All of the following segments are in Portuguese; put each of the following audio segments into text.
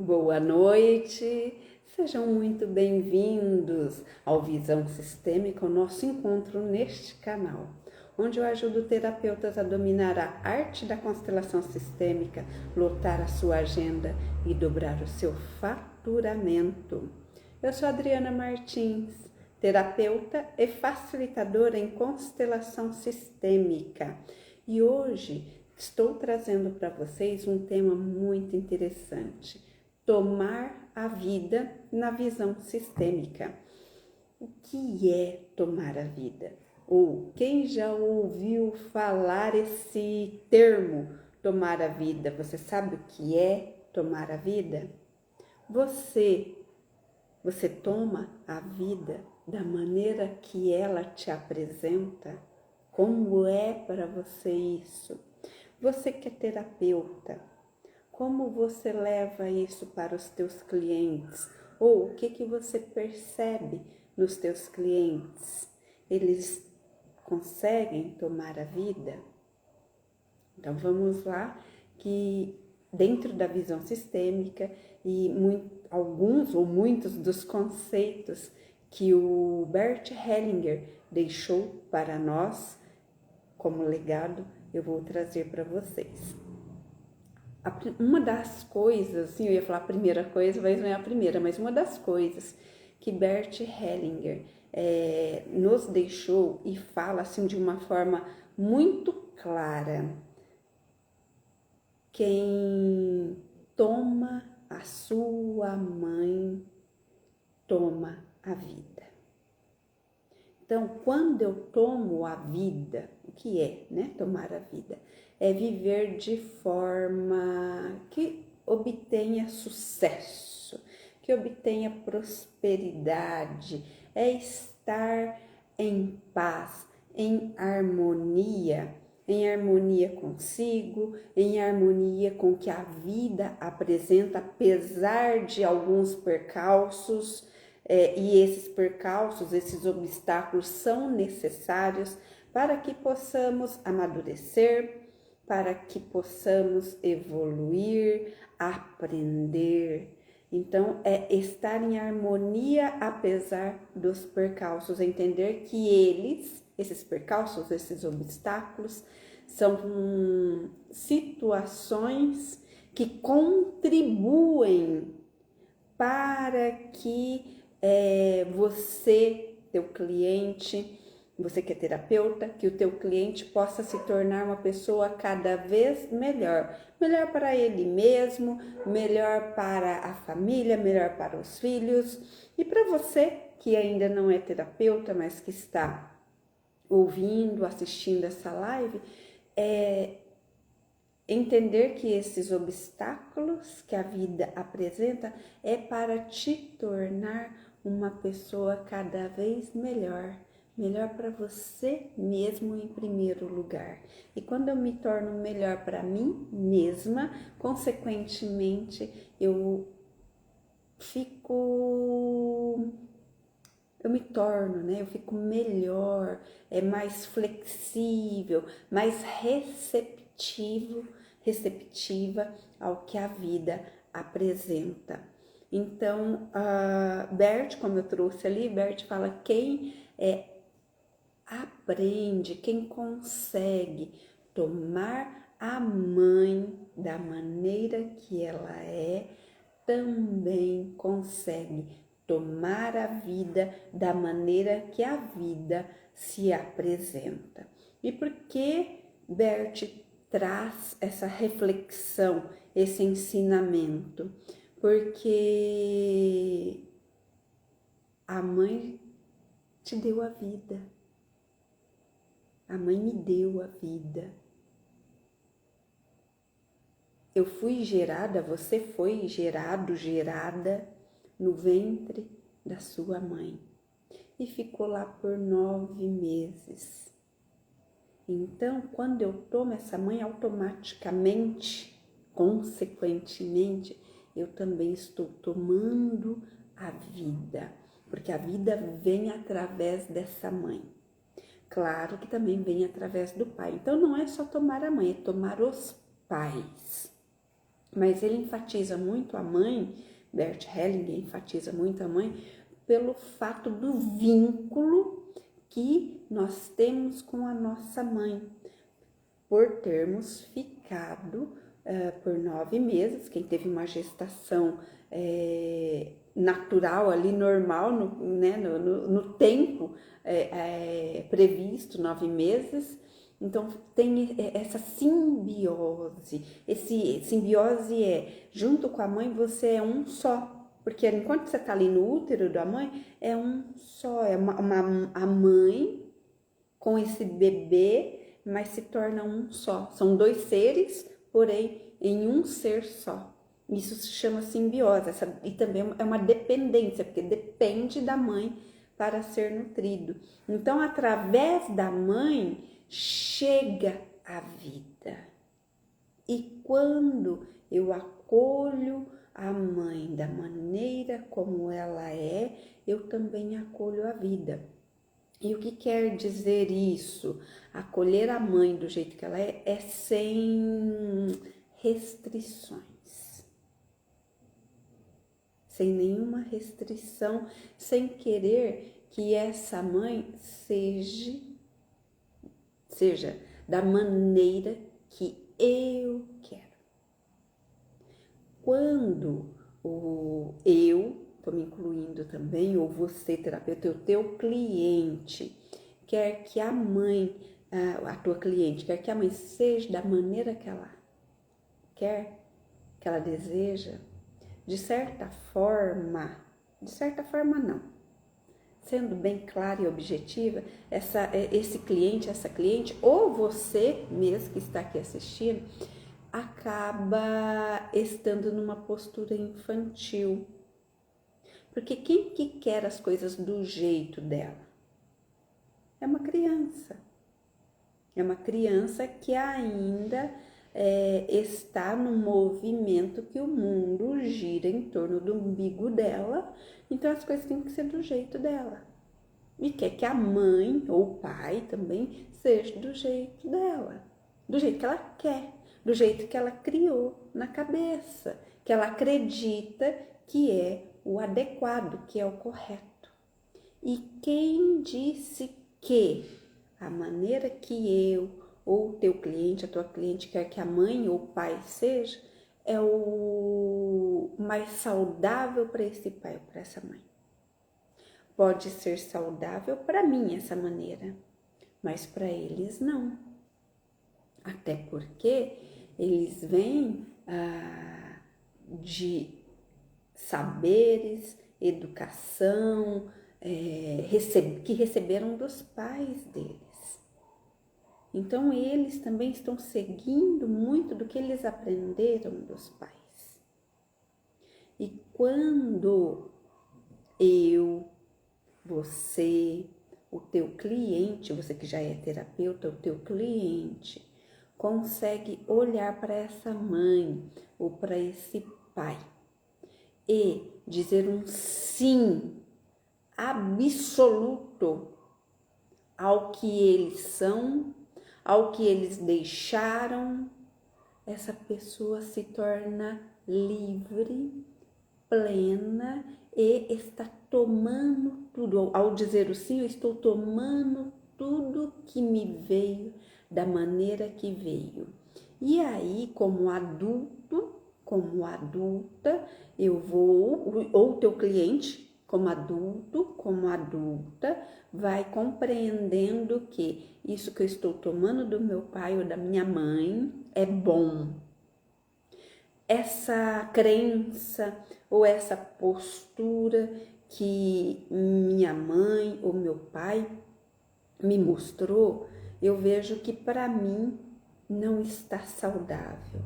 Boa noite, sejam muito bem-vindos ao Visão Sistêmica, o nosso encontro neste canal, onde eu ajudo terapeutas a dominar a arte da constelação sistêmica, lotar a sua agenda e dobrar o seu faturamento. Eu sou Adriana Martins, terapeuta e facilitadora em constelação sistêmica, e hoje estou trazendo para vocês um tema muito interessante: tomar a vida na visão sistêmica. O que é tomar a vida? Ou quem já ouviu falar esse termo, tomar a vida? Você sabe o que é tomar a vida? Você toma a vida da maneira que ela te apresenta? Como é para você isso? Você que é terapeuta, como você leva isso para os teus clientes? Ou o que você percebe nos teus clientes? Eles conseguem tomar a vida? Então vamos lá, que dentro da visão sistêmica e alguns ou muitos dos conceitos que o Bert Hellinger deixou para nós como legado, eu vou trazer para vocês. Uma das coisas, assim, eu ia falar a primeira coisa, mas não é a primeira, mas uma das coisas que Bert Hellinger nos deixou e fala assim de uma forma muito clara: quem toma a sua mãe, toma a vida. Então, quando eu tomo a vida, o que é, né, tomar a vida? É viver de forma que obtenha sucesso, que obtenha prosperidade, é estar em paz, em harmonia consigo, em harmonia com o que a vida apresenta, apesar de alguns percalços. E esses percalços, esses obstáculos são necessários para que possamos amadurecer, para que possamos evoluir, aprender. Então, é estar em harmonia apesar dos percalços, entender que esses percalços, esses obstáculos, são situações que contribuem para que você, teu cliente, você que é terapeuta, que o teu cliente possa se tornar uma pessoa cada vez melhor. Melhor para ele mesmo, melhor para a família, melhor para os filhos. E para você que ainda não é terapeuta, mas que está ouvindo, assistindo essa live, entender que esses obstáculos que a vida apresenta é para te tornar uma pessoa cada vez melhor para você mesmo em primeiro lugar. E quando eu me torno melhor para mim mesma, consequentemente eu me torno, né? Eu fico melhor, mais flexível, mais receptiva ao que a vida apresenta. Então, Bert, como eu trouxe ali, Bert fala: quem aprende, quem consegue tomar a mãe da maneira que ela é, também consegue tomar a vida da maneira que a vida se apresenta. E por que Bert traz essa reflexão, esse ensinamento? Porque a mãe te deu a vida. A mãe me deu a vida. Eu fui gerada, você foi gerada no ventre da sua mãe e ficou lá por 9 meses. Então, quando eu tomo essa mãe, automaticamente, consequentemente, eu também estou tomando a vida, porque a vida vem através dessa mãe. Claro que também vem através do pai. Então, não é só tomar a mãe, é tomar os pais. Mas ele enfatiza muito a mãe, Bert Hellinger enfatiza muito a mãe, pelo fato do vínculo que nós temos com a nossa mãe, por termos ficado por 9 meses, quem teve uma gestação natural ali, normal, no tempo previsto, 9 meses, então tem essa simbiose. Simbiose junto com a mãe você é um só. Porque enquanto você está ali no útero da mãe, é um só, a mãe com esse bebê, mas se torna um só. São 2 seres, porém em um ser só. Isso se chama simbiose, e também é uma dependência, porque depende da mãe para ser nutrido. Então, através da mãe, chega a vida. E quando eu acolho a mãe da maneira como ela é, eu também acolho a vida. E o que quer dizer isso? Acolher a mãe do jeito que ela é sem restrições. Sem nenhuma restrição, sem querer que essa mãe seja da maneira que eu quero. Quando estou me incluindo também, ou você, terapeuta, o teu cliente, quer que a mãe, a tua cliente, quer que a mãe seja da maneira que ela quer, que ela deseja, de certa forma não, sendo bem clara e objetiva, esse cliente, essa cliente, ou você mesmo que está aqui assistindo, acaba estando numa postura infantil. Porque quem que quer as coisas do jeito dela? É uma criança. É uma criança que ainda está no movimento que o mundo gira em torno do umbigo dela, então as coisas têm que ser do jeito dela. E quer que a mãe ou o pai também seja do jeito dela, do jeito que ela quer, do jeito que ela criou na cabeça, que ela acredita que é o adequado, que é o correto. E quem disse que a maneira que eu ou o teu cliente, a tua cliente quer que a mãe ou o pai seja, é o mais saudável para esse pai ou para essa mãe? Pode ser saudável para mim essa maneira, mas para eles não. Até porque eles vêm de saberes, educação, que receberam dos pais deles. Então, eles também estão seguindo muito do que eles aprenderam dos pais. E quando você, o teu cliente, você que já é terapeuta, o teu cliente, consegue olhar para essa mãe ou para esse pai e dizer um sim absoluto ao que eles são, ao que eles deixaram, essa pessoa se torna livre, plena e está tomando tudo. Ao dizer o sim, eu estou tomando tudo que me veio da maneira que veio. E aí, como adulta, eu vou, ou o teu cliente, como adulto, como adulta, vai compreendendo que isso que eu estou tomando do meu pai ou da minha mãe é bom. Essa crença ou essa postura que minha mãe ou meu pai me mostrou, eu vejo que para mim não está saudável.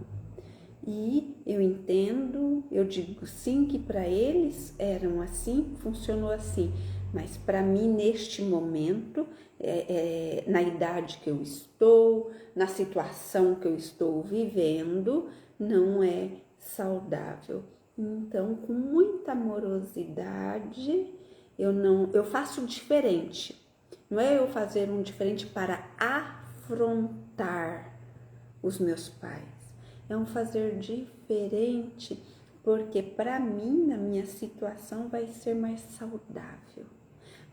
E eu entendo, eu digo sim que para eles eram assim, funcionou assim, mas para mim neste momento, na idade que eu estou, na situação que eu estou vivendo, não é saudável. Então, com muita amorosidade, eu faço diferente. Não é eu fazer um diferente para afrontar os meus pais. É um fazer diferente. diferente, porque para mim, na minha situação, vai ser mais saudável.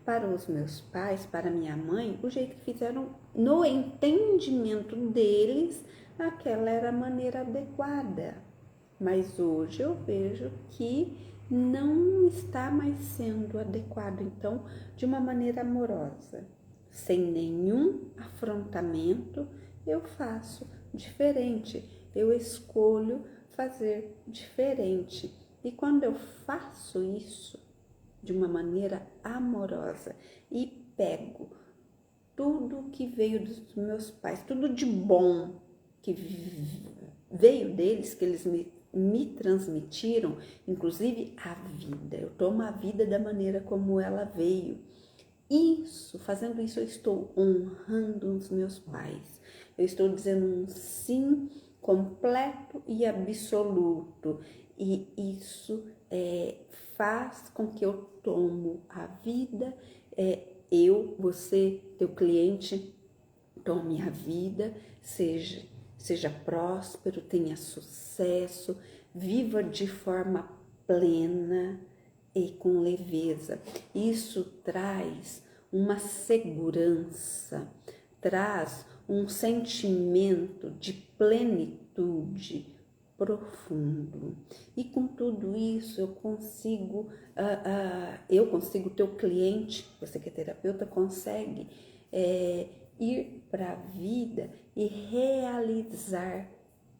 Para os meus pais, para minha mãe, o jeito que fizeram no entendimento deles, aquela era a maneira adequada. Mas hoje eu vejo que não está mais sendo adequado, então, de uma maneira amorosa, sem nenhum afrontamento, eu faço diferente, eu escolho fazer diferente. E quando eu faço isso de uma maneira amorosa e pego tudo que veio dos meus pais, tudo de bom que veio deles, que eles me transmitiram, inclusive a vida. Eu tomo a vida da maneira como ela veio. Isso, fazendo isso, eu estou honrando os meus pais. Eu estou dizendo um sim completo e absoluto. E isso faz com que eu tomo a vida, você, teu cliente, tome a vida, seja próspero, tenha sucesso, viva de forma plena e com leveza. Isso traz uma segurança, traz um sentimento de plenitude profundo. E com tudo isso eu consigo, teu cliente, você que é terapeuta, consegue ir para a vida e realizar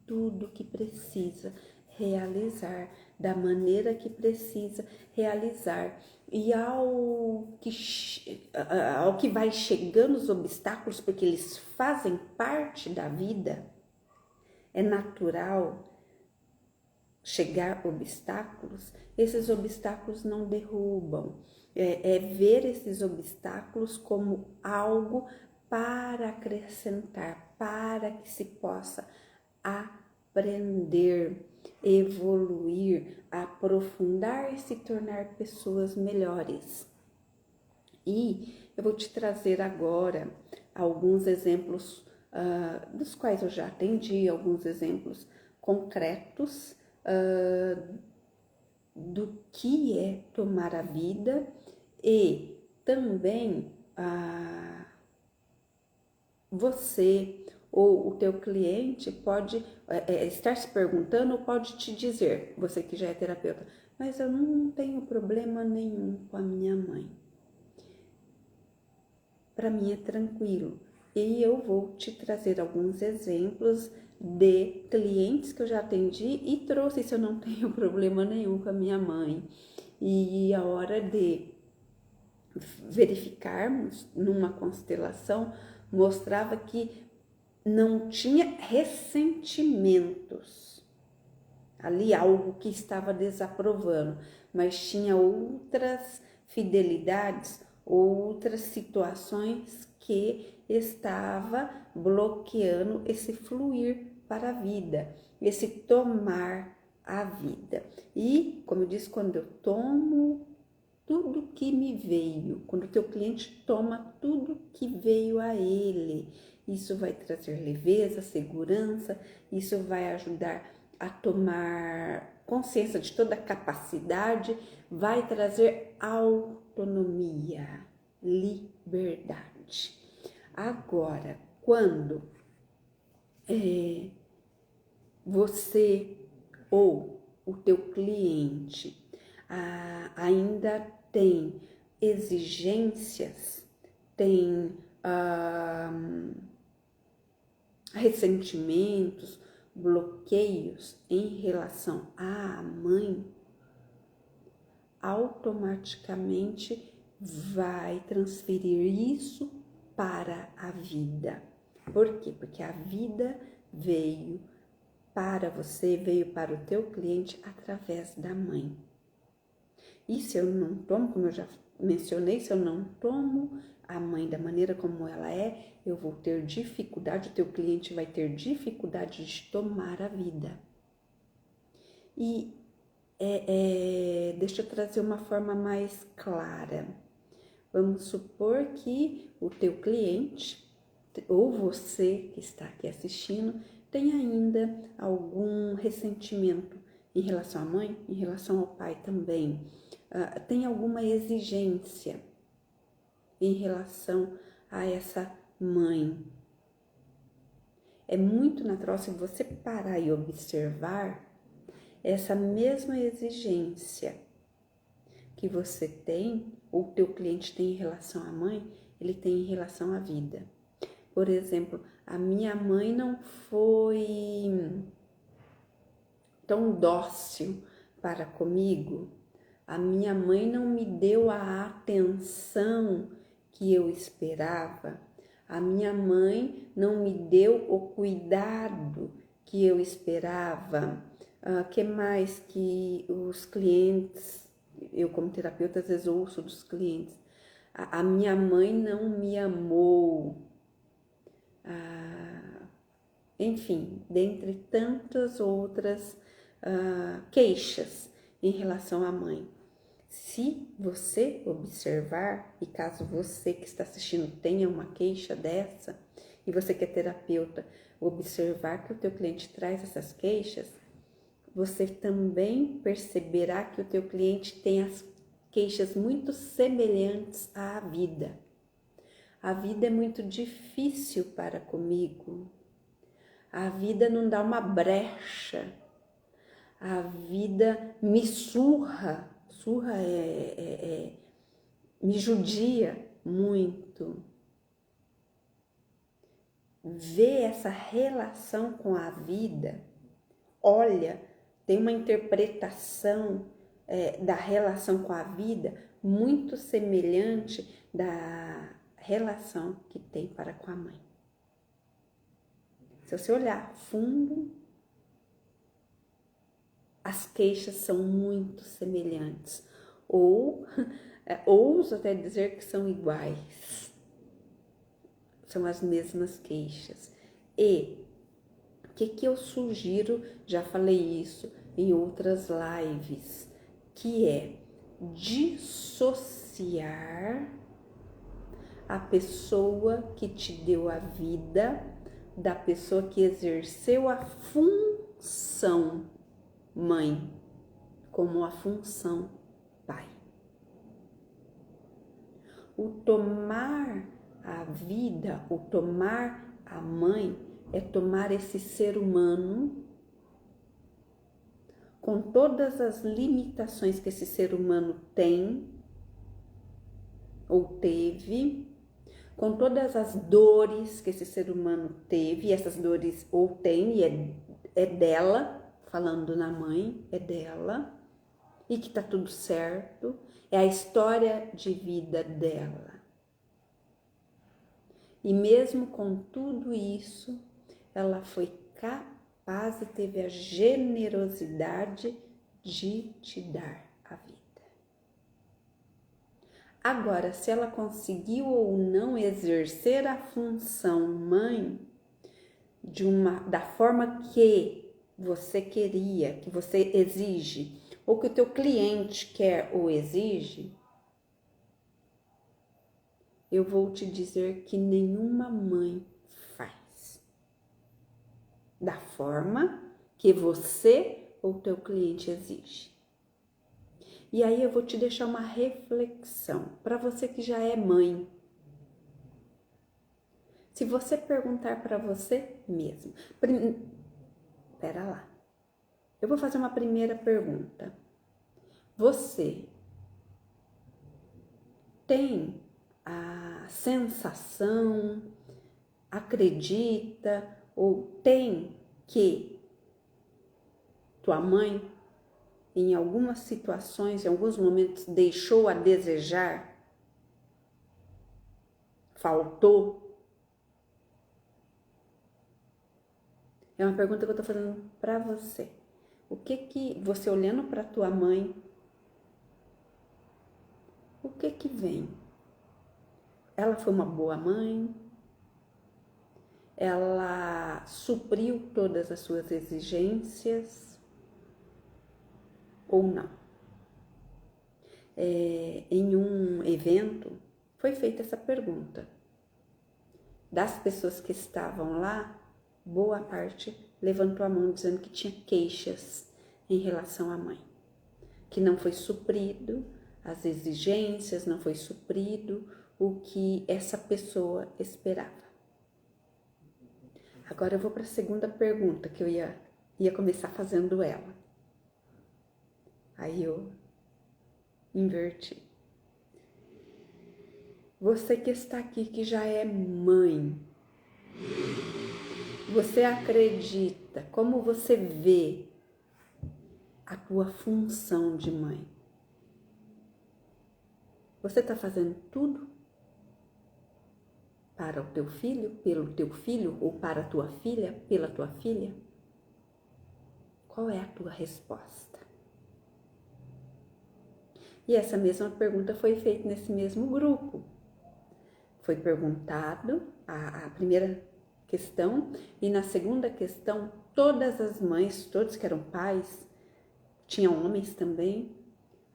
tudo que precisa realizar, da maneira que precisa realizar. E ao que vai chegando os obstáculos, porque eles fazem parte da vida, é natural chegar obstáculos, esses obstáculos não derrubam. É ver esses obstáculos como algo para acrescentar, para que se possa aprender, evoluir, aprofundar e se tornar pessoas melhores. E eu vou te trazer agora alguns exemplos dos quais eu já atendi, alguns exemplos concretos do que é tomar a vida e também você ou o teu cliente pode estar se perguntando ou pode te dizer, você que já é terapeuta, mas eu não tenho problema nenhum com a minha mãe. Para mim é tranquilo. E eu vou te trazer alguns exemplos de clientes que eu já atendi e trouxe se eu não tenho problema nenhum com a minha mãe. E a hora de verificarmos numa constelação, mostrava que não tinha ressentimentos. Ali algo que estava desaprovando, mas tinha outras fidelidades, outras situações que estava bloqueando esse fluir para a vida, esse tomar a vida. E, como eu disse, quando eu tomo tudo que me veio, quando o teu cliente toma tudo que veio a ele, isso vai trazer leveza, segurança, isso vai ajudar a tomar consciência de toda a capacidade, vai trazer autonomia, liberdade. Agora, quando você ou o teu cliente ainda tem exigências, tem ressentimentos, bloqueios em relação à mãe, automaticamente vai transferir isso para a vida. Por quê? Porque a vida veio para você, veio para o teu cliente através da mãe. E se eu não tomo, como eu já mencionei, se eu não tomo a mãe da maneira como ela é, eu vou ter dificuldade, o teu cliente vai ter dificuldade de tomar a vida. E deixa eu trazer uma forma mais clara. Vamos supor que o teu cliente, ou você que está aqui assistindo, tem ainda algum ressentimento em relação à mãe, em relação ao pai também? Tem alguma exigência em relação a essa mãe? É muito natural, se você parar e observar, essa mesma exigência que você tem, ou o teu cliente tem em relação à mãe, ele tem em relação à vida. Por exemplo, a minha mãe não foi tão dócil para comigo, a minha mãe não me deu a atenção que eu esperava, a minha mãe não me deu o cuidado que eu esperava. Que mais que os clientes, eu como terapeuta às vezes ouço dos clientes, a minha mãe não me amou. Enfim, dentre tantas outras queixas em relação à mãe. Se você observar, e caso você que está assistindo tenha uma queixa dessa, e você que é terapeuta, observar que o teu cliente traz essas queixas, você também perceberá que o teu cliente tem as queixas muito semelhantes à vida. A vida é muito difícil para comigo. A vida não dá uma brecha. A vida me surra. Surra me judia muito. Ver essa relação com a vida, olha, tem uma interpretação da relação com a vida muito semelhante da relação que tem para com a mãe. Se você olhar fundo, as queixas são muito semelhantes, ou ouso até dizer que são iguais, são as mesmas queixas. E o que eu sugiro, já falei isso em outras lives, que é dissociar a pessoa que te deu a vida da pessoa que exerceu a função mãe, como a função pai. O tomar a vida, o tomar a mãe, é tomar esse ser humano com todas as limitações que esse ser humano tem ou teve, com todas as dores que esse ser humano teve, e essas dores ou tem, e é dela, falando na mãe, é dela, e que tá tudo certo, é a história de vida dela. E mesmo com tudo isso, ela foi capaz e teve a generosidade de te dar a vida. Agora, se ela conseguiu ou não exercer a função mãe da forma que você queria, que você exige, ou que o teu cliente quer ou exige, eu vou te dizer que nenhuma mãe faz da forma que você ou teu cliente exige. E aí eu vou te deixar uma reflexão para você que já é mãe. Se você perguntar para você mesmo, pera lá, eu vou fazer uma primeira pergunta. Você tem a sensação, acredita ou tem que tua mãe, em algumas situações, em alguns momentos, deixou a desejar? Faltou? É uma pergunta que eu tô fazendo para você. O que você olhando para tua mãe, o que vem? Ela foi uma boa mãe? Ela supriu todas as suas exigências ou não? Em um evento foi feita essa pergunta. Das pessoas que estavam lá, boa parte levantou a mão dizendo que tinha queixas em relação à mãe, que não foi suprido as exigências, não foi suprido o que essa pessoa esperava. Agora eu vou para a segunda pergunta, que eu ia começar fazendo ela. Aí eu inverti. Você que está aqui, que já é mãe, você acredita, como você vê a tua função de mãe? Você está fazendo tudo para o teu filho, pelo teu filho, ou para a tua filha, pela tua filha? Qual é a tua resposta? E essa mesma pergunta foi feita nesse mesmo grupo. Foi perguntado a primeira questão e na segunda questão, todas as mães, todos que eram pais, tinham homens também,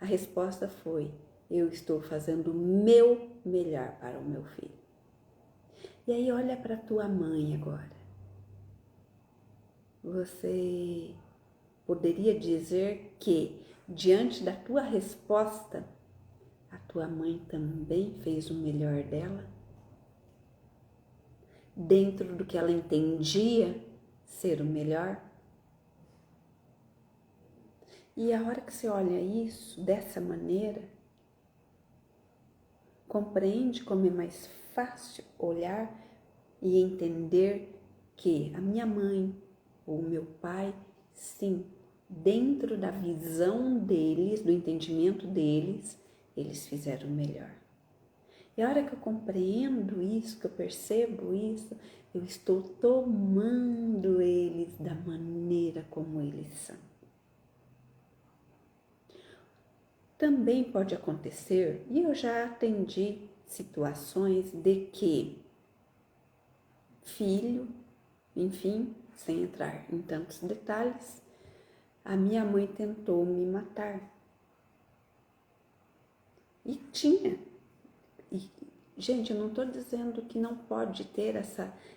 a resposta foi: eu estou fazendo o meu melhor para o meu filho. E aí olha para tua mãe agora. Você poderia dizer que, diante da tua resposta, a tua mãe também fez o melhor dela? Dentro do que ela entendia ser o melhor? E a hora que você olha isso dessa maneira, compreende como é mais fácil olhar e entender que a minha mãe ou o meu pai, sim, dentro da visão deles, do entendimento deles, eles fizeram o melhor. E a hora que eu compreendo isso, que eu percebo isso, eu estou tomando eles da maneira como eles são. Também pode acontecer, e eu já atendi situações de que filho, enfim, sem entrar em tantos detalhes, a minha mãe tentou me matar. E tinha. Gente, eu não estou dizendo que não pode ter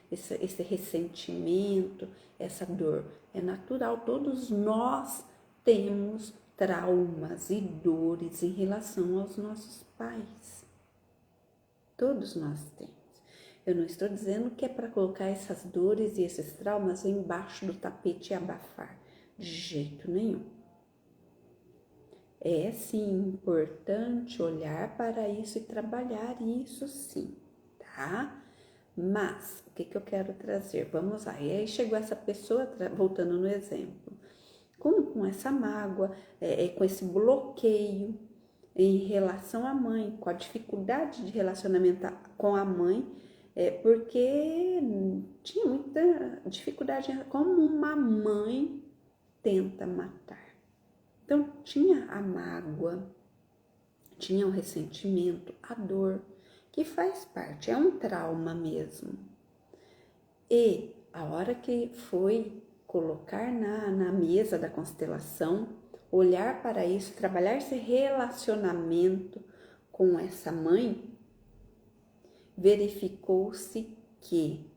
esse ressentimento, essa dor. É natural, todos nós temos traumas e dores em relação aos nossos pais. Todos nós temos. Eu não estou dizendo que é para colocar essas dores e esses traumas embaixo do tapete e abafar. De jeito nenhum. É sim importante olhar para isso e trabalhar isso sim, tá? Mas, o que eu quero trazer? Vamos lá. E aí chegou essa pessoa, voltando no exemplo, com essa mágoa, com esse bloqueio em relação à mãe, com a dificuldade de relacionamento com a mãe, porque tinha muita dificuldade, como uma mãe tenta matar. Então, tinha a mágoa, tinha o ressentimento, a dor, que faz parte, é um trauma mesmo. E a hora que foi colocar na mesa da constelação, olhar para isso, trabalhar esse relacionamento com essa mãe, verificou-se que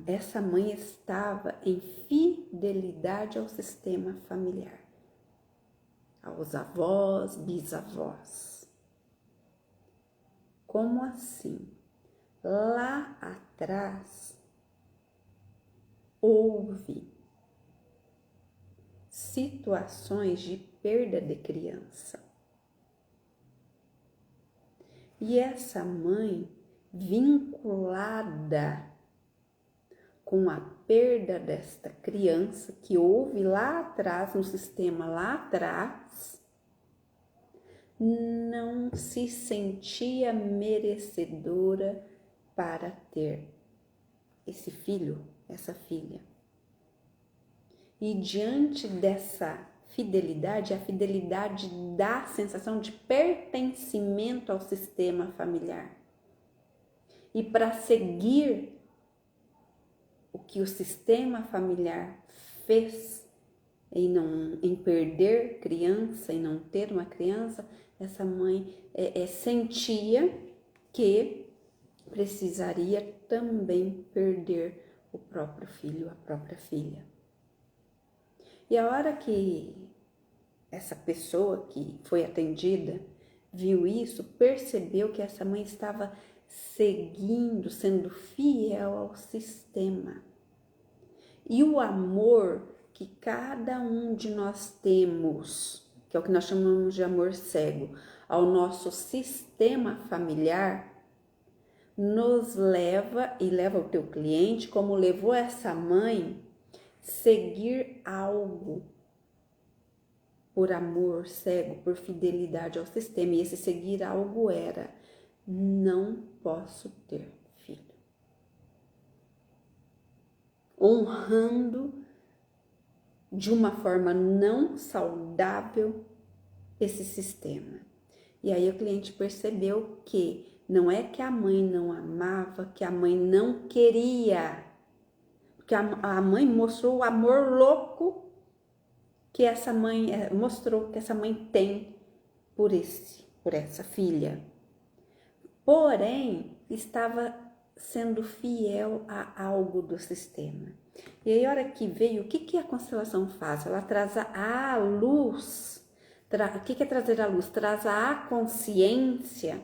essa mãe estava em fidelidade ao sistema familiar, aos avós, bisavós. Como assim? Lá atrás houve situações de perda de criança. E essa mãe, vinculada com a perda desta criança que houve lá atrás, no sistema lá atrás, não se sentia merecedora para ter esse filho, essa filha. E diante dessa fidelidade, a fidelidade dá sensação de pertencimento ao sistema familiar. E para seguir o que o sistema familiar fez em perder criança, em não ter uma criança, essa mãe sentia que precisaria também perder o próprio filho, a própria filha. E a hora que essa pessoa que foi atendida viu isso, percebeu que essa mãe estava seguindo, sendo fiel ao sistema. E o amor que cada um de nós temos, que é o que nós chamamos de amor cego, ao nosso sistema familiar, nos leva e leva o teu cliente, como levou essa mãe, seguir algo por amor cego, por fidelidade ao sistema. E esse seguir algo era: não posso ter filho. Honrando de uma forma não saudável esse sistema. E aí o cliente percebeu que não é que a mãe não amava, que a mãe não queria, porque a mãe mostrou o amor louco que essa mãe mostrou que essa mãe tem por essa filha. Porém, estava sendo fiel a algo do sistema. E aí, a hora que veio, o que a constelação faz? Ela traz a luz. O que é trazer a luz? Traz à consciência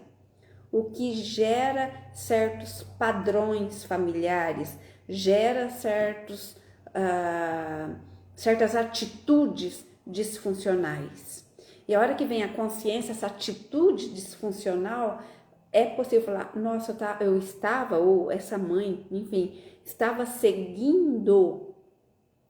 o que gera certos padrões familiares, gera certas atitudes disfuncionais. E a hora que vem a consciência, essa atitude disfuncional, é possível falar: nossa, eu estava, ou essa mãe, enfim, estava seguindo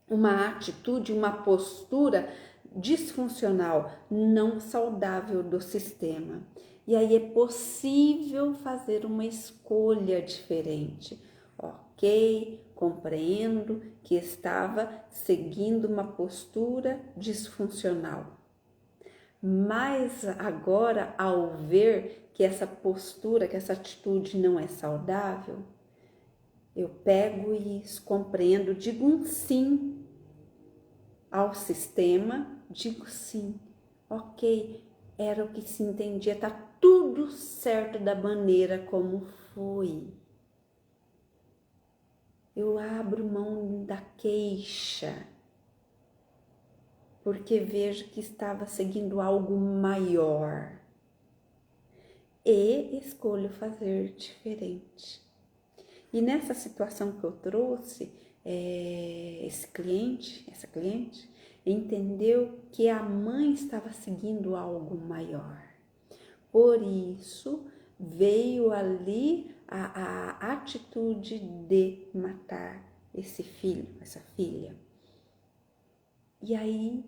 uma atitude, uma postura disfuncional, não saudável do sistema. E aí é possível fazer uma escolha diferente. Ok, compreendo que estava seguindo uma postura disfuncional. Mas agora, ao ver que essa postura, que essa atitude não é saudável, eu pego isso, compreendo, digo um sim ao sistema, digo sim, ok, era o que se entendia, tá tudo certo da maneira como foi. Eu abro mão da queixa, porque vejo que estava seguindo algo maior e escolho fazer diferente. E nessa situação que eu trouxe, essa cliente, entendeu que a mãe estava seguindo algo maior. Por isso, veio ali a atitude de matar esse filho, essa filha. E aí,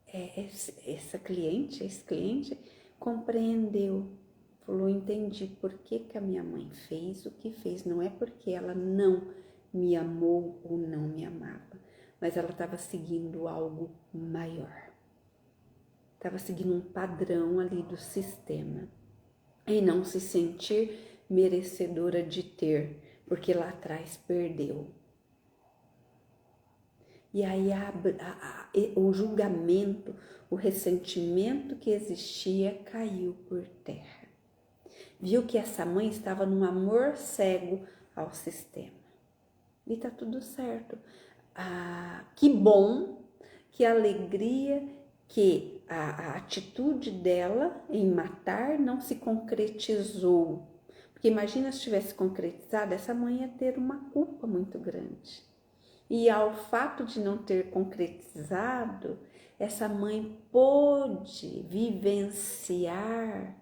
esse cliente compreendeu, falou: entendi por que a minha mãe fez o que fez. Não é porque ela não me amou ou não me amava, mas ela estava seguindo algo maior. Estava seguindo um padrão ali do sistema. E não se sentir merecedora de ter, porque lá atrás perdeu. E aí o julgamento, o ressentimento que existia caiu por terra. Viu que essa mãe estava num amor cego ao sistema. E tá tudo certo. Que bom, que alegria que a atitude dela em matar não se concretizou. Porque imagina se tivesse concretizado, essa mãe ia ter uma culpa muito grande. E ao fato de não ter concretizado, essa mãe pôde vivenciar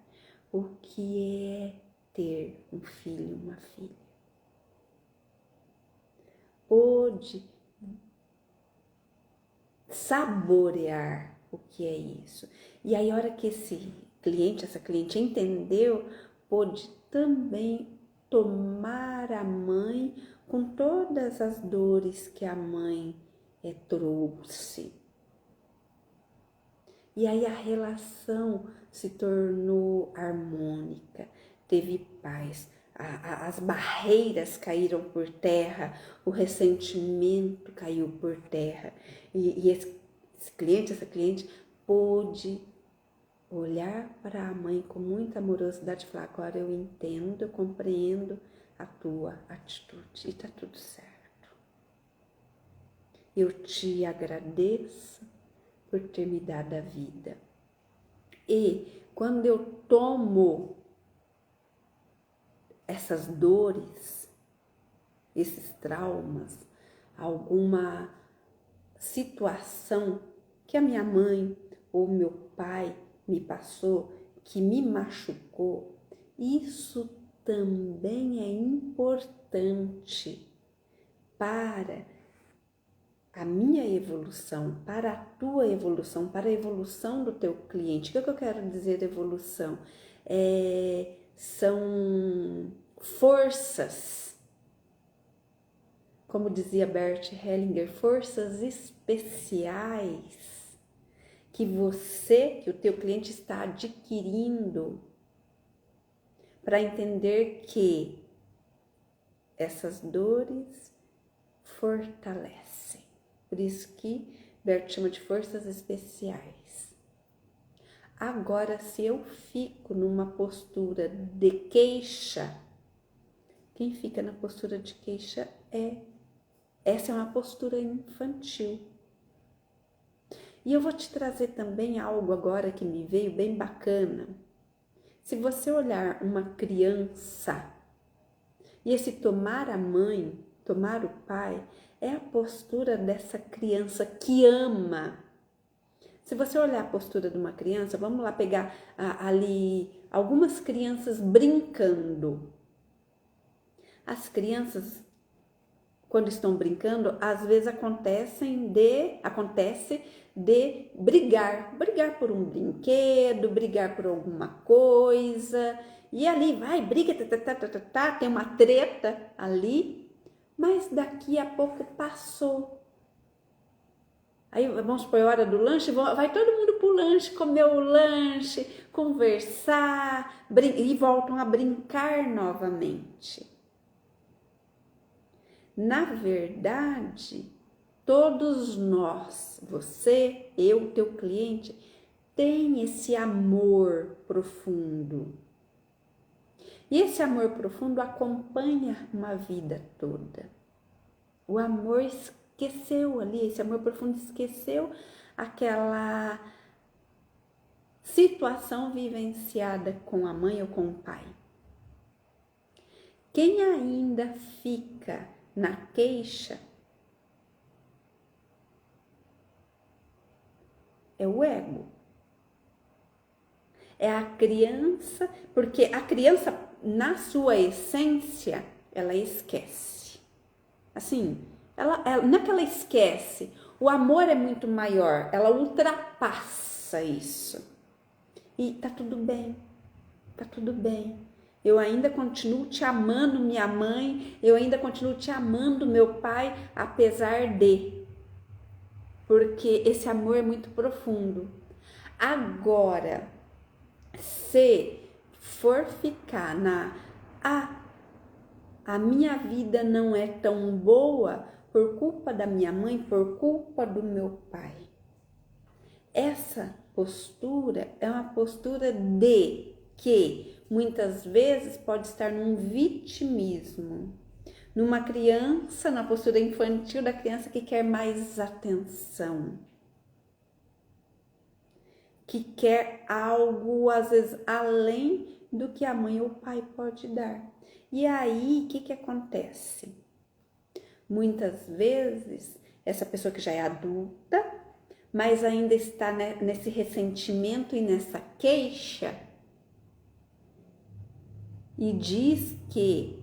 o que é ter um filho, uma filha. Pôde saborear o que é isso. E aí, a hora que essa cliente entendeu, pôde também tomar a mãe com todas as dores que a mãe trouxe. E aí a relação se tornou harmônica, teve paz, as barreiras caíram por terra, o ressentimento caiu por terra. E esse cliente, essa cliente pôde olhar para a mãe com muita amorosidade e falar: agora eu entendo, eu compreendo a tua atitude e tá tudo certo. Eu te agradeço por ter me dado a vida. E quando eu tomo essas dores, esses traumas, alguma situação que a minha mãe ou meu pai me passou, que me machucou, isso também é importante para a minha evolução, para a tua evolução, para a evolução do teu cliente. O que eu quero dizer evolução? São forças, como dizia Bert Hellinger, forças especiais que o teu cliente está adquirindo para entender que essas dores fortalecem. Por isso que Bert chama de forças especiais. Agora, se eu fico numa postura de queixa, quem fica na postura de queixa essa é uma postura infantil. E eu vou te trazer também algo agora que me veio bem bacana. Se você olhar uma criança e esse tomar a mãe, tomar o pai, é a postura dessa criança que ama. Se você olhar a postura de uma criança, vamos lá pegar ali algumas crianças brincando. As crianças, quando estão brincando, às vezes acontece de brigar por um brinquedo, brigar por alguma coisa, e ali vai, briga, tem uma treta ali, mas daqui a pouco passou. Aí vamos supor, a hora do lanche, vai todo mundo pro lanche, comer o lanche, conversar, e voltam a brincar novamente. Na verdade, todos nós, você, eu, teu cliente, tem esse amor profundo. E esse amor profundo acompanha uma vida toda. O amor esqueceu ali, esse amor profundo esqueceu aquela situação vivenciada com a mãe ou com o pai. Quem ainda fica na queixa é o ego. É a criança, porque a criança, na sua essência, ela esquece. Assim, não é que ela esquece, o amor é muito maior, ela ultrapassa isso. E tá tudo bem, tá tudo bem. Eu ainda continuo te amando, minha mãe, eu ainda continuo te amando, meu pai, apesar de. Porque esse amor é muito profundo. Agora, se for ficar a minha vida não é tão boa por culpa da minha mãe, por culpa do meu pai. Essa postura é uma postura de que muitas vezes pode estar num vitimismo, numa criança, na postura infantil da criança que quer mais atenção, que quer algo às vezes além do que a mãe ou o pai pode dar. E aí, o que acontece? Muitas vezes, essa pessoa que já é adulta, mas ainda está nesse ressentimento e nessa queixa, e diz que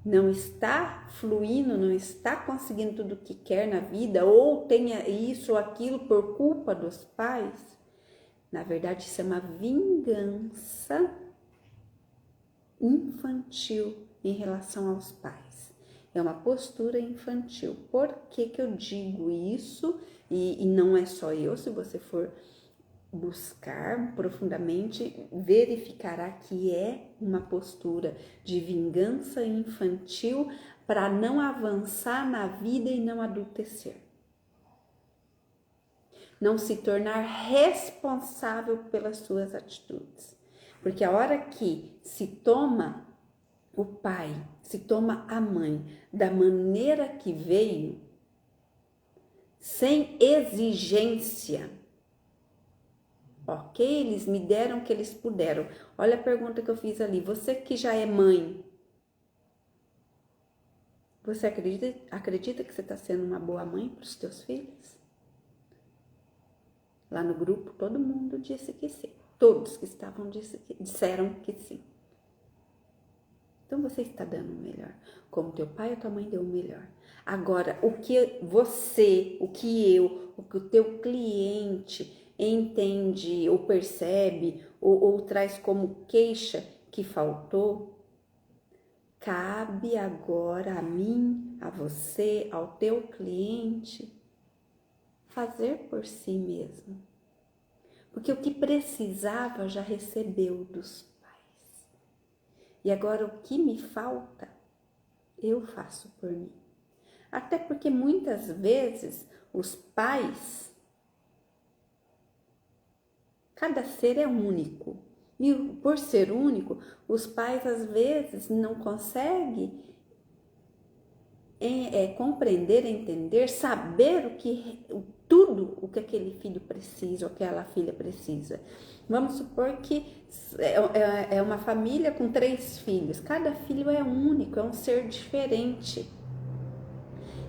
não está fluindo, não está conseguindo tudo o que quer na vida, ou tenha isso ou aquilo por culpa dos pais. Na verdade, isso é uma vingança infantil em relação aos pais. É uma postura infantil. Por que eu digo isso? E não é só eu, se você for buscar profundamente, verificará que é uma postura de vingança infantil para não avançar na vida e não adultecer. Não se tornar responsável pelas suas atitudes. Porque a hora que se toma o pai, se toma a mãe da maneira que veio, sem exigência. Ok, eles me deram o que eles puderam. Olha a pergunta que eu fiz ali. Você que já é mãe, você acredita que você está sendo uma boa mãe para os teus filhos? Lá no grupo, todo mundo disse que sim. Todos que estavam disseram que sim. Então você está dando o melhor. Como teu pai ou tua mãe deu o melhor. Agora, o que você, o que eu, o que o teu cliente entende ou percebe ou traz como queixa que faltou, cabe agora a mim, a você, ao teu cliente fazer por si mesmo. Porque o que precisava já recebeu dos pais. E agora o que me falta, eu faço por mim. Até porque muitas vezes os pais, cada ser é único. E por ser único, os pais às vezes não conseguem compreender, entender, saber tudo o que aquele filho precisa, ou aquela filha precisa. Vamos supor que é uma família com 3 filhos. Cada filho é único, é um ser diferente.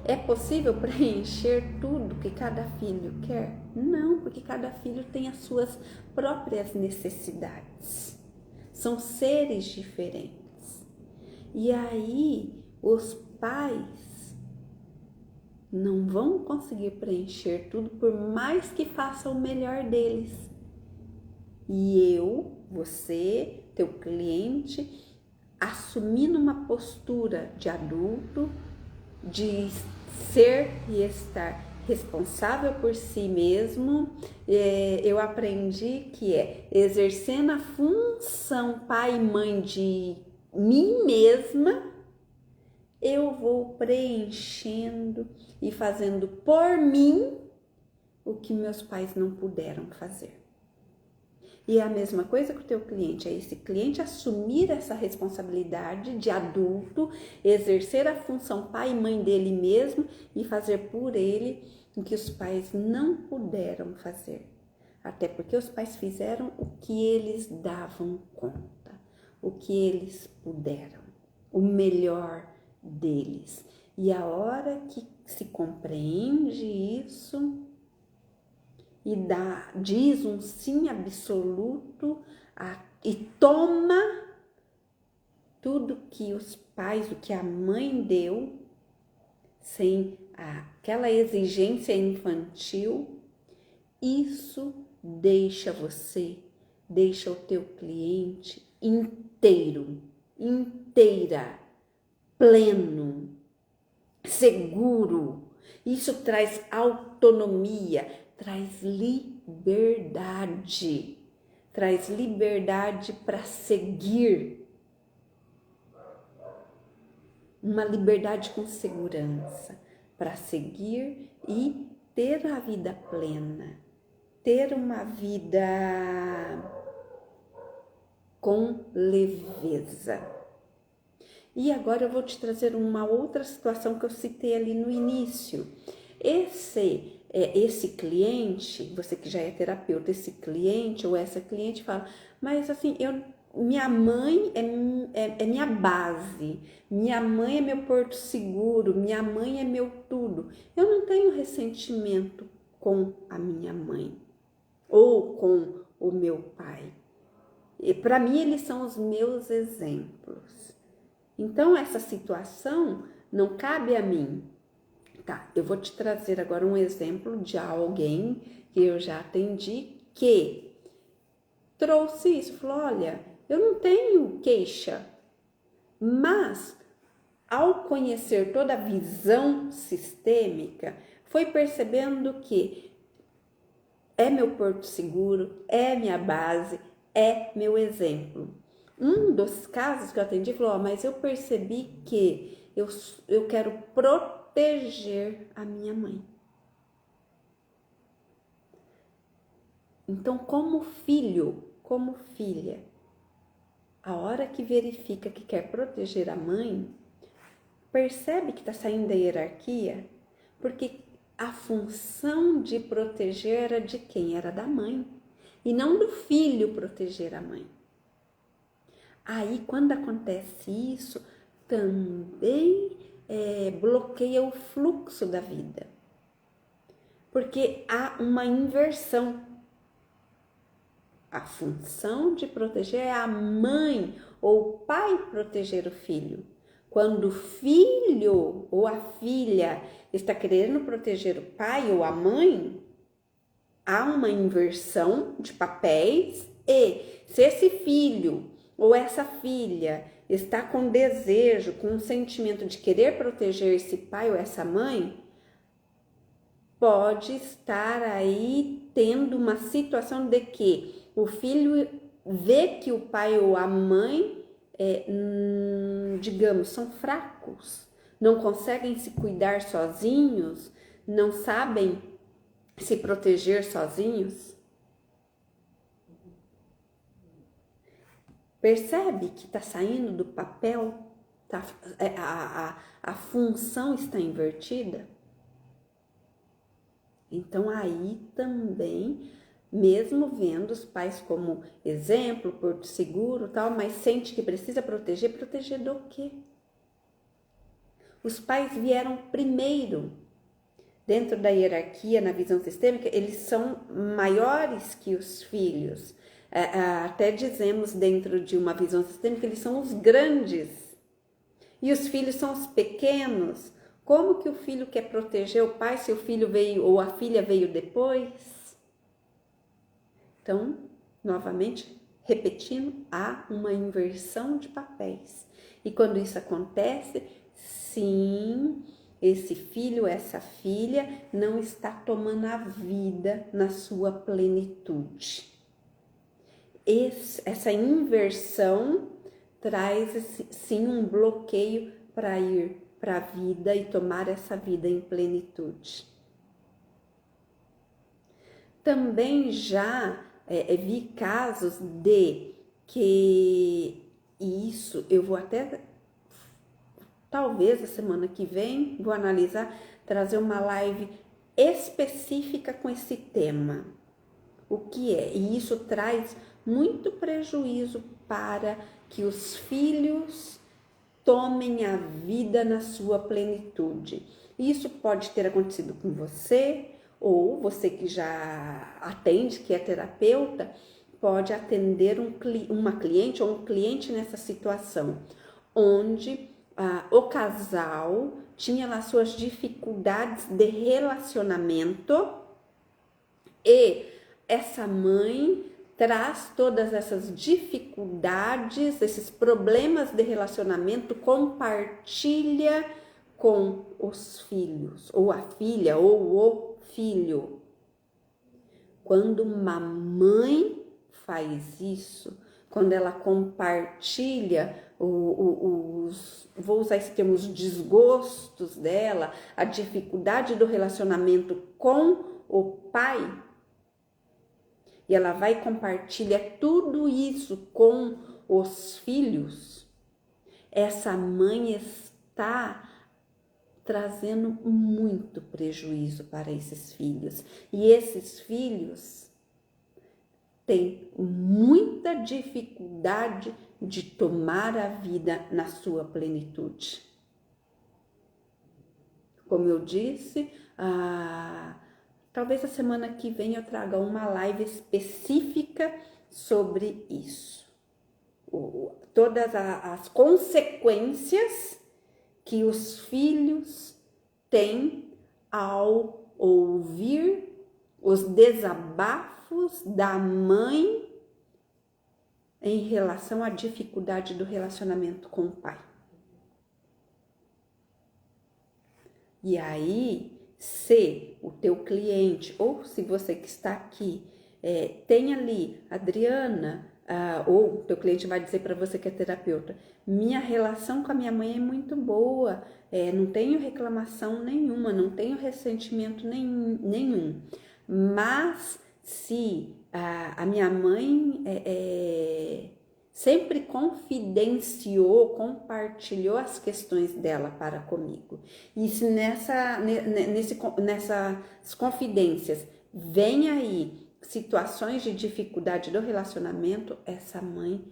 É possível preencher tudo que cada filho quer? Não, porque cada filho tem as suas próprias necessidades. São seres diferentes. E aí, os pais não vão conseguir preencher tudo, por mais que façam o melhor deles. E eu, você, teu cliente, assumindo uma postura de adulto, de ser e estar responsável por si mesmo, eu aprendi que é exercendo a função pai e mãe de mim mesma, eu vou preenchendo e fazendo por mim o que meus pais não puderam fazer. E é a mesma coisa com o teu cliente, é esse cliente assumir essa responsabilidade de adulto, exercer a função pai e mãe dele mesmo e fazer por ele o que os pais não puderam fazer. Até porque os pais fizeram o que eles davam conta, o que eles puderam, o melhor deles. E a hora que se compreende isso e diz um sim absoluto e toma tudo que os pais, o que a mãe deu, sem aquela exigência infantil, isso deixa o teu cliente inteira, pleno, seguro. Isso traz autonomia, traz liberdade para seguir, uma liberdade com segurança, para seguir e ter a vida plena, ter uma vida com leveza. E agora eu vou te trazer uma outra situação que eu citei ali no início. Esse cliente, você que já é terapeuta, esse cliente ou essa cliente fala, mas assim, minha mãe é minha base, minha mãe é meu porto seguro, minha mãe é meu tudo. Eu não tenho ressentimento com a minha mãe ou com o meu pai. E para mim eles são os meus exemplos. Então, essa situação não cabe a mim. Tá, eu vou te trazer agora um exemplo de alguém que eu já atendi que trouxe isso. Falou, olha, eu não tenho queixa, mas ao conhecer toda a visão sistêmica, foi percebendo que é meu porto seguro, é minha base, é meu exemplo. Um dos casos que eu atendi falou, mas eu percebi que eu quero proteger a minha mãe. Então, como filho, como filha, a hora que verifica que quer proteger a mãe, percebe que está saindo da hierarquia, porque a função de proteger era de quem? Era da mãe. E não do filho proteger a mãe. Aí, quando acontece isso, também bloqueia o fluxo da vida. Porque há uma inversão. A função de proteger é a mãe ou o pai proteger o filho. Quando o filho ou a filha está querendo proteger o pai ou a mãe, há uma inversão de papéis e se esse filho ou essa filha está com desejo, com um sentimento de querer proteger esse pai ou essa mãe, pode estar aí tendo uma situação de que o filho vê que o pai ou a mãe, digamos, são fracos, não conseguem se cuidar sozinhos, não sabem se proteger sozinhos. Percebe que está saindo do papel? A função está invertida? Então aí também, mesmo vendo os pais como exemplo, porto seguro, tal, mas sente que precisa proteger do quê? Os pais vieram primeiro. Dentro da hierarquia, na visão sistêmica, eles são maiores que os filhos. Até dizemos dentro de uma visão sistêmica, eles são os grandes. E os filhos são os pequenos. Como que o filho quer proteger o pai se o filho veio ou a filha veio depois? Então, novamente, repetindo, há uma inversão de papéis. E quando isso acontece, sim, esse filho, essa filha não está tomando a vida na sua plenitude. Essa inversão traz, sim, um bloqueio para ir para a vida e tomar essa vida em plenitude. Também já vi casos de que isso, eu vou até, talvez a semana que vem, vou analisar, trazer uma live específica com esse tema. O que é? E isso traz muito prejuízo para que os filhos tomem a vida na sua plenitude. Isso pode ter acontecido com você, ou você que já atende, que é terapeuta, pode atender uma cliente ou um cliente nessa situação, onde o casal tinha lá suas dificuldades de relacionamento e essa mãe traz todas essas dificuldades, esses problemas de relacionamento, compartilha com os filhos, ou a filha, ou o filho. Quando uma mãe faz isso, quando ela compartilha vou usar esse termo, os desgostos dela, a dificuldade do relacionamento com o pai, e ela vai e compartilha tudo isso com os filhos, essa mãe está trazendo muito prejuízo para esses filhos. E esses filhos têm muita dificuldade de tomar a vida na sua plenitude. Como eu disse, talvez a semana que vem eu traga uma live específica sobre isso. Todas as consequências que os filhos têm ao ouvir os desabafos da mãe em relação à dificuldade do relacionamento com o pai. E aí, se o teu cliente, ou se você que está aqui, tem ali, Adriana, ou o teu cliente vai dizer para você que é terapeuta, minha relação com a minha mãe é muito boa, não tenho reclamação nenhuma, não tenho ressentimento nenhum, mas se a minha mãe sempre confidenciou, compartilhou as questões dela para comigo. E se nessas confidências vem aí situações de dificuldade do relacionamento, essa mãe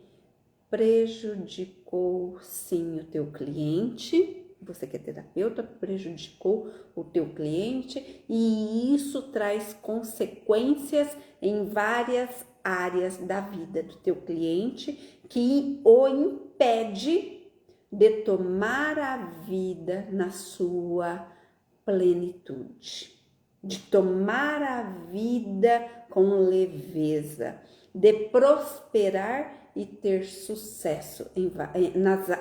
prejudicou sim o teu cliente. Você que é terapeuta, prejudicou o teu cliente, e isso traz consequências em várias áreas da vida do teu cliente, que o impede de tomar a vida na sua plenitude, de tomar a vida com leveza, de prosperar e ter sucesso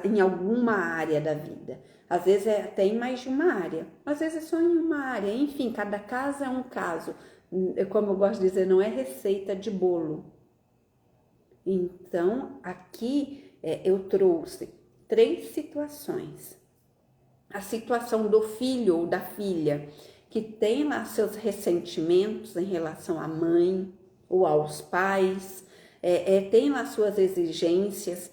em alguma área da vida. Às vezes é até em mais de uma área, às vezes é só em uma área. Enfim, cada caso é um caso. Como eu gosto de dizer, não é receita de bolo. Então, aqui eu trouxe 3 situações. A situação do filho ou da filha, que tem lá seus ressentimentos em relação à mãe ou aos pais, tem lá suas exigências,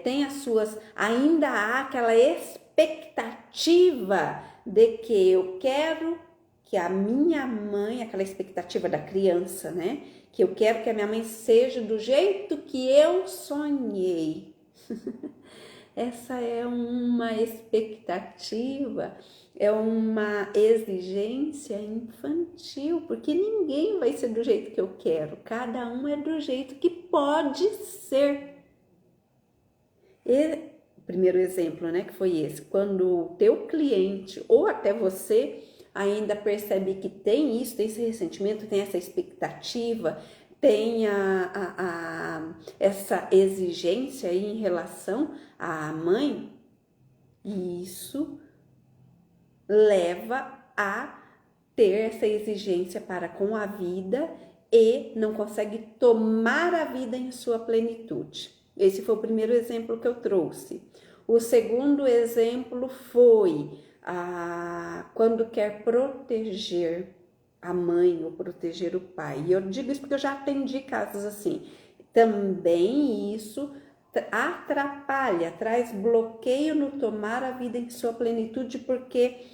tem as suas, ainda há aquela expectativa de que eu quero que a minha mãe, aquela expectativa da criança, né? Que eu quero que a minha mãe seja do jeito que eu sonhei. Essa é uma expectativa, é uma exigência infantil, porque ninguém vai ser do jeito que eu quero, cada um é do jeito que pode ser. E o primeiro exemplo, né, que foi esse, quando o teu cliente ou até você ainda percebe que tem isso, tem esse ressentimento, tem essa expectativa, tem essa exigência aí em relação à mãe, e isso leva a ter essa exigência para com a vida e não consegue tomar a vida em sua plenitude. Esse foi o primeiro exemplo que eu trouxe. O segundo exemplo foi quando quer proteger a mãe ou proteger o pai. E eu digo isso porque eu já atendi casos assim. Também isso atrapalha, traz bloqueio no tomar a vida em sua plenitude, porque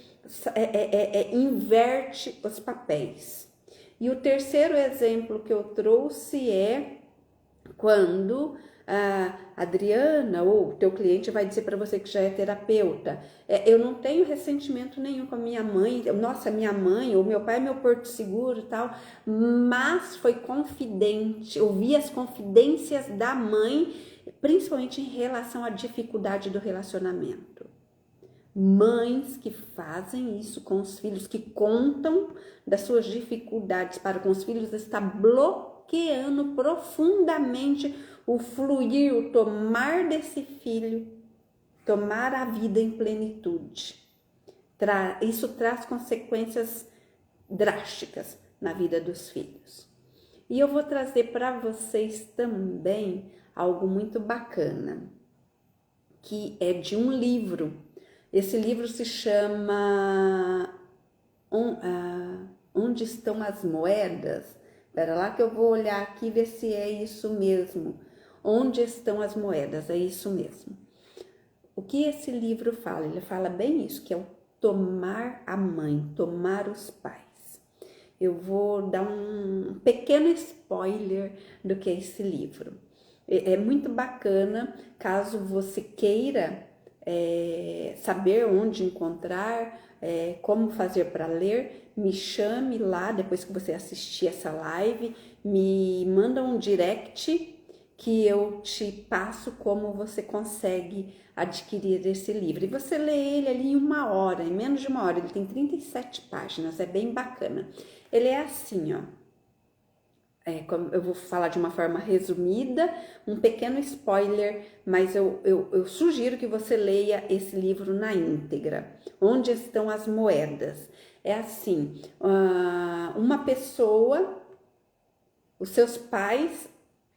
inverte os papéis. E o terceiro exemplo que eu trouxe é quando a Adriana ou o teu cliente vai dizer para você que já é terapeuta, eu não tenho ressentimento nenhum com a minha mãe, nossa, minha mãe ou meu pai é meu porto seguro e tal, mas foi confidente, ouvi as confidências da mãe, principalmente em relação à dificuldade do relacionamento. Mães que fazem isso com os filhos, que contam das suas dificuldades para com os filhos, está bloqueando profundamente o fluir, o tomar desse filho, tomar a vida em plenitude. Isso traz consequências drásticas na vida dos filhos. E eu vou trazer para vocês também algo muito bacana, que é de um livro. Esse livro se chama Onde Estão as Moedas? Espera lá que eu vou olhar aqui e ver se é isso mesmo. Onde Estão as Moedas? É isso mesmo. O que esse livro fala? Ele fala bem isso, que é o tomar a mãe, tomar os pais. Eu vou dar um pequeno spoiler do que é esse livro. É muito bacana, caso você queira saber onde encontrar, como fazer para ler, me chame lá, depois que você assistir essa live, me manda um direct que eu te passo como você consegue adquirir esse livro. E você lê ele ali em 1 hora, em menos de 1 hora, ele tem 37 páginas, é bem bacana. Ele é assim, ó. Eu vou falar de uma forma resumida, um pequeno spoiler, mas eu sugiro que você leia esse livro na íntegra. Onde Estão as Moedas? É assim, uma pessoa, os seus pais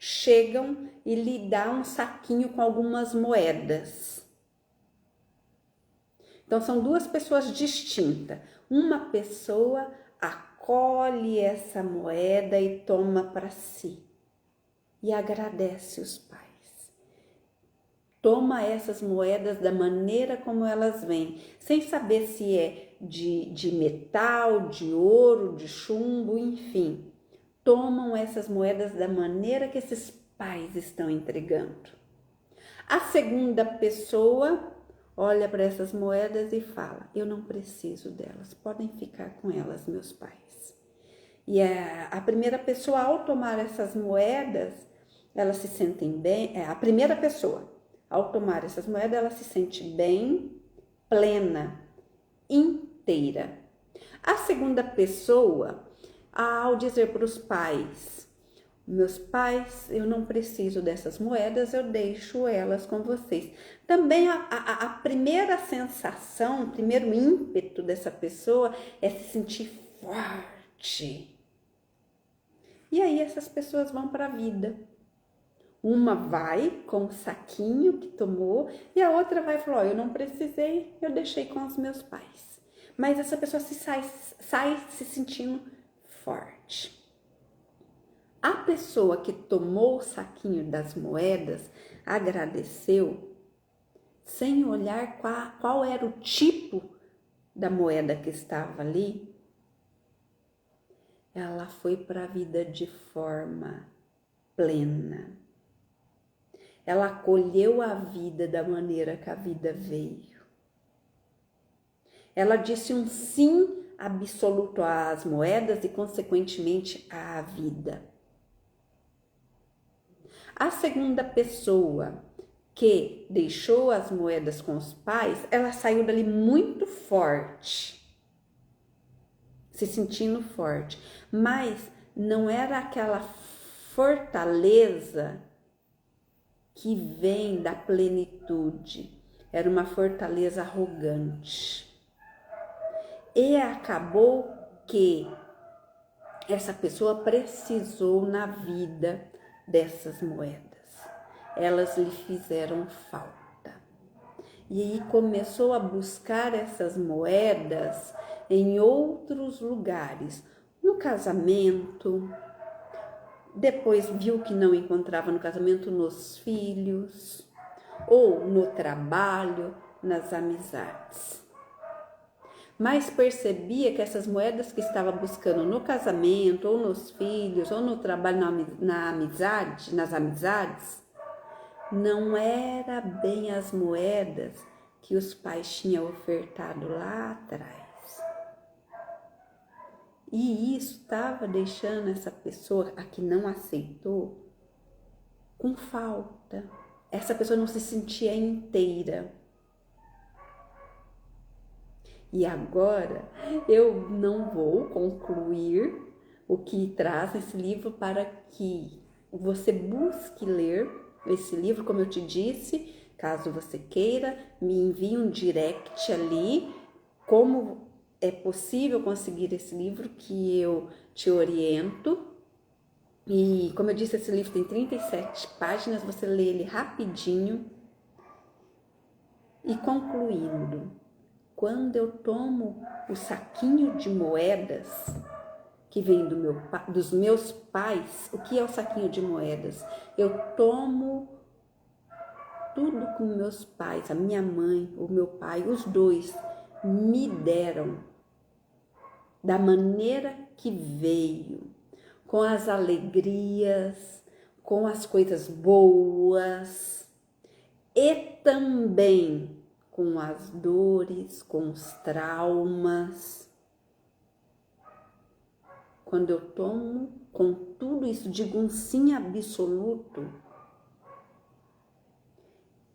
chegam e lhe dão um saquinho com algumas moedas. Então, são 2 pessoas distintas. Uma pessoa acolhe essa moeda e toma para si e agradece os pais. Toma essas moedas da maneira como elas vêm, sem saber se é de metal, de ouro, de chumbo, enfim. Tomam essas moedas da maneira que esses pais estão entregando. A segunda pessoa olha para essas moedas e fala: eu não preciso delas, podem ficar com elas, meus pais. E a primeira pessoa, ao tomar essas moedas, elas se sentem bem. A primeira pessoa, ao tomar essas moedas, ela se sente bem, plena, inteira. A segunda pessoa, ao dizer para os pais: meus pais, eu não preciso dessas moedas, eu deixo elas com vocês. Também a primeira sensação, o primeiro ímpeto dessa pessoa é se sentir forte. E aí essas pessoas vão para a vida. Uma vai com o saquinho que tomou e a outra vai e fala: eu não precisei, eu deixei com os meus pais. Mas essa pessoa sai se sentindo forte. A pessoa que tomou o saquinho das moedas agradeceu sem olhar qual era o tipo da moeda que estava ali. Ela foi para a vida de forma plena. Ela acolheu a vida da maneira que a vida veio. Ela disse um sim absoluto às moedas e, consequentemente, à vida. A segunda pessoa que deixou as moedas com os pais, ela saiu dali muito forte, se sentindo forte, mas não era aquela fortaleza que vem da plenitude, era uma fortaleza arrogante. E acabou que essa pessoa precisou na vida dessas moedas. Elas lhe fizeram falta. E aí começou a buscar essas moedas em outros lugares, no casamento. Depois viu que não encontrava no casamento, nos filhos, ou no trabalho, nas amizades. Mas percebia que essas moedas que estava buscando no casamento, ou nos filhos, ou no trabalho, nas amizades, não era bem as moedas que os pais tinham ofertado lá atrás. E isso estava deixando essa pessoa, a que não aceitou, com falta. Essa pessoa não se sentia inteira. E agora eu não vou concluir o que traz esse livro para que você busque ler esse livro, como eu te disse. Caso você queira, me envie um direct ali, como é possível conseguir esse livro, que eu te oriento. E como eu disse, esse livro tem 37 páginas, você lê ele rapidinho. E concluindo, quando eu tomo o saquinho de moedas que vem dos meus pais, o que é o saquinho de moedas? Eu tomo tudo que meus pais, a minha mãe, o meu pai, os dois me deram, da maneira que veio, com as alegrias, com as coisas boas e também com as dores, com os traumas. Quando eu tomo com tudo isso, digo um sim absoluto,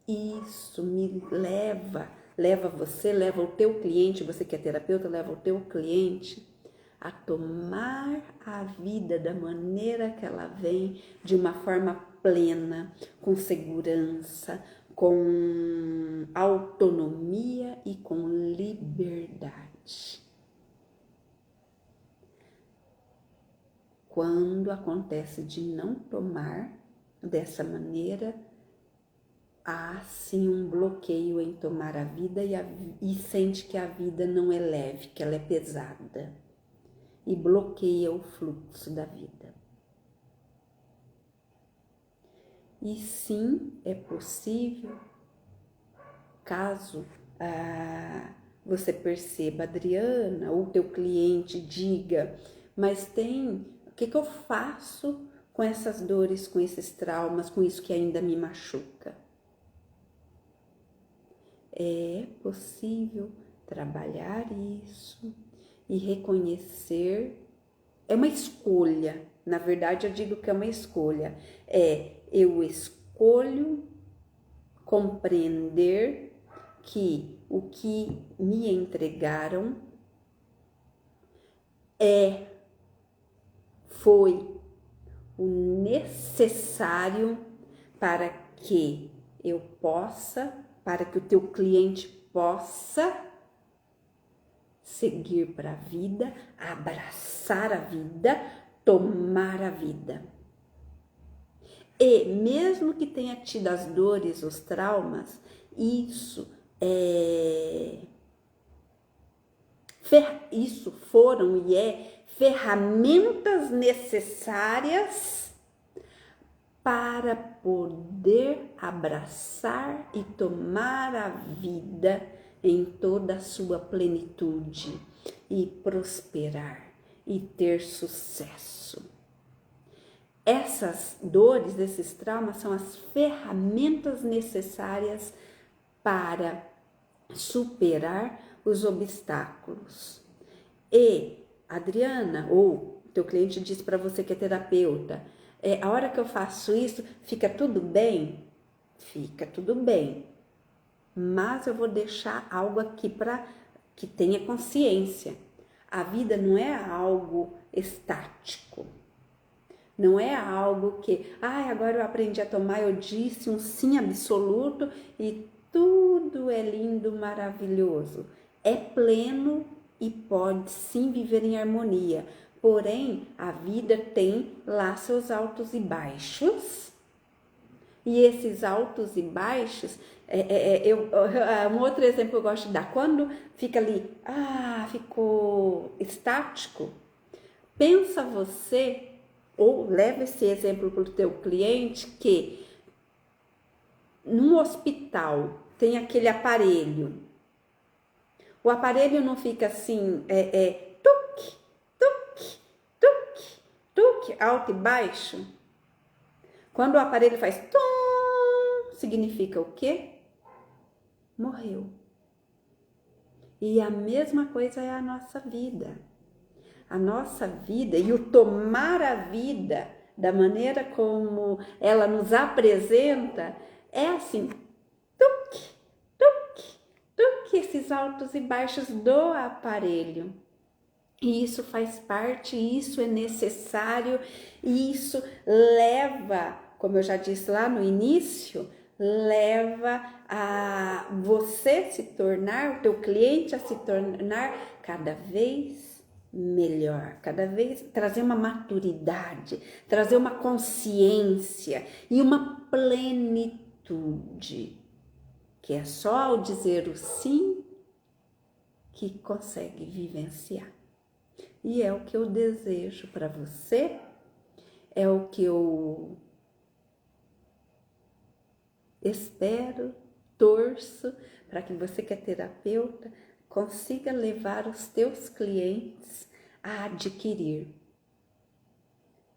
isso me leva você, leva o teu cliente, você que é terapeuta, leva o teu cliente a tomar a vida da maneira que ela vem, de uma forma plena, com segurança, com autonomia e com liberdade. Quando acontece de não tomar dessa maneira, há sim um bloqueio em tomar a vida e sente que a vida não é leve, que ela é pesada, e bloqueia o fluxo da vida. E sim, é possível caso você perceba, Adriana, ou teu cliente diga, mas o que eu faço com essas dores, com esses traumas, com isso que ainda me machuca? É possível trabalhar isso e reconhecer. É uma escolha, na verdade eu digo que é uma escolha. Eu escolho compreender que o que me entregaram foi o necessário para que para que o teu cliente possa seguir para a vida, abraçar a vida, tomar a vida. E mesmo que tenha tido as dores, os traumas, isso foram e ferramentas necessárias para poder abraçar e tomar a vida em toda a sua plenitude e prosperar e ter sucesso. Essas dores, esses traumas são as ferramentas necessárias para superar os obstáculos. E, Adriana, ou teu cliente diz para você que é terapeuta, a hora que eu faço isso, fica tudo bem? Fica tudo bem. Mas eu vou deixar algo aqui para que tenha consciência. A vida não é algo estático. Não é algo que, agora eu aprendi a tomar, eu disse um sim absoluto e tudo é lindo, maravilhoso. É pleno e pode sim viver em harmonia. Porém, a vida tem lá seus altos e baixos. E esses altos e baixos, um outro exemplo que eu gosto de dar, quando fica ali, ficou estático, pensa você, ou leva esse exemplo para o teu cliente, que num hospital tem aquele aparelho. O aparelho não fica assim, tuque, tuque, tuque, tuque, alto e baixo. Quando o aparelho faz tum, significa o quê? Morreu. E a mesma coisa é a nossa vida. A nossa vida e o tomar a vida da maneira como ela nos apresenta é assim, tuque, tuque, tuque, esses altos e baixos do aparelho. E isso faz parte, isso é necessário, e isso leva, como eu já disse lá no início, leva a você se tornar, o teu cliente a se tornar cada vez melhor, cada vez trazer uma maturidade, trazer uma consciência e uma plenitude, que é só ao dizer o sim que consegue vivenciar. E é o que eu desejo para você, é o que eu espero, torço para que você que é terapeuta consiga levar os teus clientes a adquirir,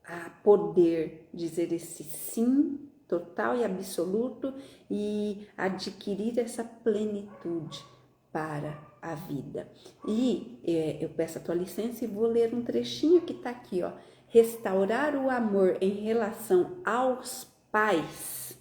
a poder dizer esse sim total e absoluto e adquirir essa plenitude para a vida. E eu peço a tua licença e vou ler um trechinho que está aqui, ó. Restaurar o amor em relação aos pais,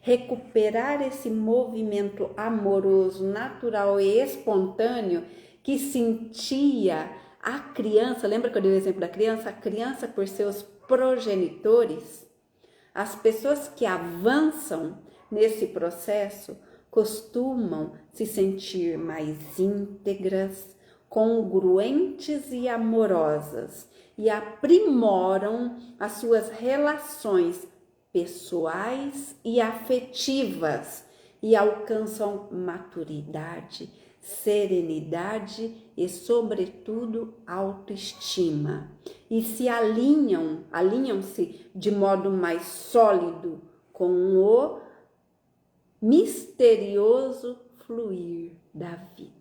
recuperar esse movimento amoroso, natural e espontâneo que sentia a criança. Lembra que eu dei o exemplo da criança? A criança por seus progenitores. As pessoas que avançam nesse processo costumam se sentir mais íntegras, congruentes e amorosas e aprimoram as suas relações pessoais e afetivas e alcançam maturidade, serenidade e, sobretudo, autoestima. E se alinham-se de modo mais sólido com o misterioso fluir da vida.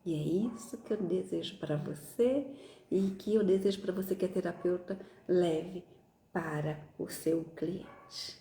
E é isso que eu desejo para você e que eu desejo para você que é terapeuta, leve para o seu cliente.